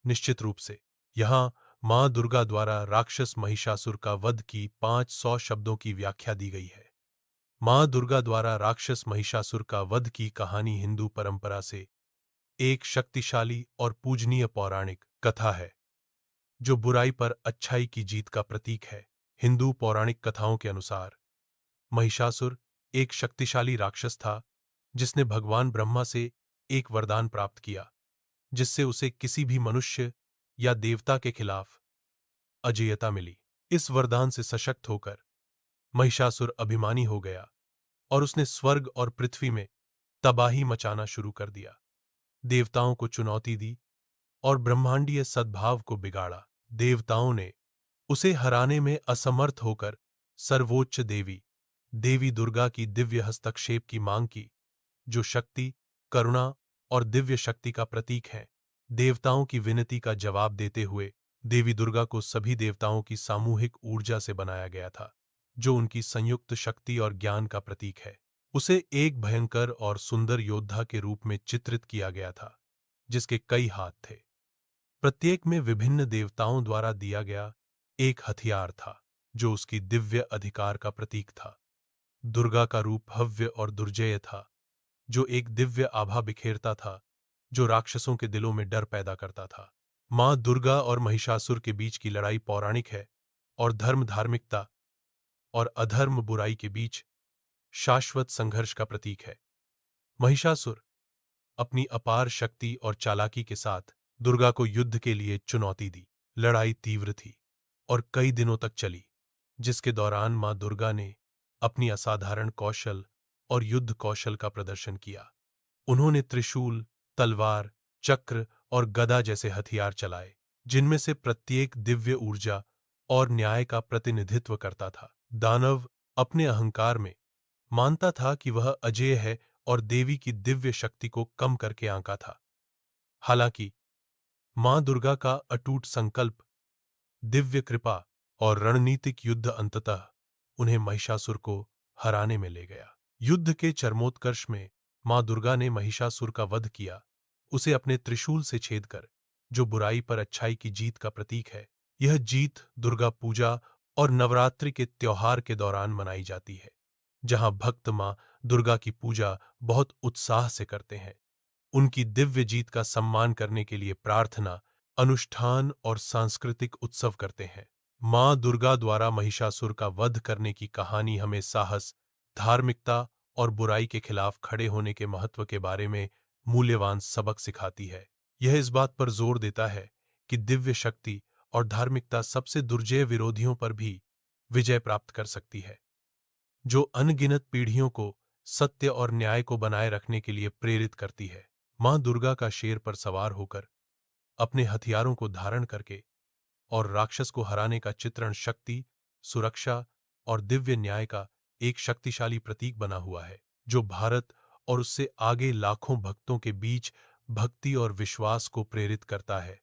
निश्चित रूप से यहाँ मां दुर्गा द्वारा राक्षस महिषासुर का वध की 500 शब्दों की व्याख्या दी गई है। मां दुर्गा द्वारा राक्षस महिषासुर का वध की कहानी हिंदू परंपरा से एक शक्तिशाली और पूजनीय पौराणिक कथा है जो बुराई पर अच्छाई की जीत का प्रतीक है। हिंदू पौराणिक कथाओं के अनुसार महिषासुर एक शक्तिशाली राक्षस था जिसने भगवान ब्रह्मा से एक वरदान प्राप्त किया जिससे उसे किसी भी मनुष्य या देवता के खिलाफ अजेयता मिली। इस वरदान से सशक्त होकर महिषासुर अभिमानी हो गया और उसने स्वर्ग और पृथ्वी में तबाही मचाना शुरू कर दिया, देवताओं को चुनौती दी और ब्रह्मांडीय सद्भाव को बिगाड़ा। देवताओं ने उसे हराने में असमर्थ होकर सर्वोच्च देवी देवी दुर्गा की दिव्य हस्तक्षेप की मांग की, जो शक्ति, करुणा और दिव्य शक्ति का प्रतीक है। देवताओं की विनती का जवाब देते हुए देवी दुर्गा को सभी देवताओं की सामूहिक ऊर्जा से बनाया गया था, जो उनकी संयुक्त शक्ति और ज्ञान का प्रतीक है। उसे एक भयंकर और सुंदर योद्धा के रूप में चित्रित किया गया था, जिसके कई हाथ थे। प्रत्येक में विभिन्न देवताओं द्वारा दिया गया एक हथियार था, जो उसकी दिव्य अधिकार का प्रतीक था। दुर्गा का रूप भव्य और दुर्जेय था, जो एक दिव्य आभा बिखेरता था, जो राक्षसों के दिलों में डर पैदा करता था। मां दुर्गा और महिषासुर के बीच की लड़ाई पौराणिक है और धर्म, धार्मिकता और अधर्म, बुराई के बीच शाश्वत संघर्ष का प्रतीक है। महिषासुर अपनी अपार शक्ति और चालाकी के साथ दुर्गा को युद्ध के लिए चुनौती दी। लड़ाई तीव्र थी और कई दिनों तक चली, जिसके दौरान मां दुर्गा ने अपनी असाधारण कौशल और युद्ध कौशल का प्रदर्शन किया। उन्होंने त्रिशूल, तलवार, चक्र और गदा जैसे हथियार चलाए, जिनमें से प्रत्येक दिव्य ऊर्जा और न्याय का प्रतिनिधित्व करता था। दानव अपने अहंकार में मानता था कि वह अजेय है और देवी की दिव्य शक्ति को कम करके आंका था। हालांकि मां दुर्गा का अटूट संकल्प, दिव्य कृपा और रणनीतिक युद्ध अंततः उन्हें महिषासुर को हराने में ले गया। युद्ध के चरमोत्कर्ष में मां दुर्गा ने महिषासुर का वध किया, उसे अपने त्रिशूल से छेदकर, जो बुराई पर अच्छाई की जीत का प्रतीक है। यह जीत दुर्गा पूजा और नवरात्रि के त्योहार के दौरान मनाई जाती है, जहां भक्त मां दुर्गा की पूजा बहुत उत्साह से करते हैं। उनकी दिव्य जीत का सम्मान करने के लिए प्रार्थना, अनुष्ठान और सांस्कृतिक उत्सव करते हैं। मां दुर्गा द्वारा महिषासुर का वध करने की कहानी हमें साहस, धार्मिकता और बुराई के खिलाफ खड़े होने के महत्व के बारे में मूल्यवान सबक सिखाती है। यह इस बात पर जोर देता है कि दिव्य शक्ति और धार्मिकता सबसे दुर्जय विरोधियों पर भी विजय प्राप्त कर सकती है, जो अनगिनत पीढ़ियों को सत्य और न्याय को बनाए रखने के लिए प्रेरित करती है। मां दुर्गा का शेर पर सवार होकर, अपने हथियारों को धारण करके और राक्षस को हराने का चित्रण शक्ति, सुरक्षा और दिव्य न्याय का एक शक्तिशाली प्रतीक बना हुआ है, जो भारत और उससे आगे लाखों भक्तों के बीच भक्ति और विश्वास को प्रेरित करता है।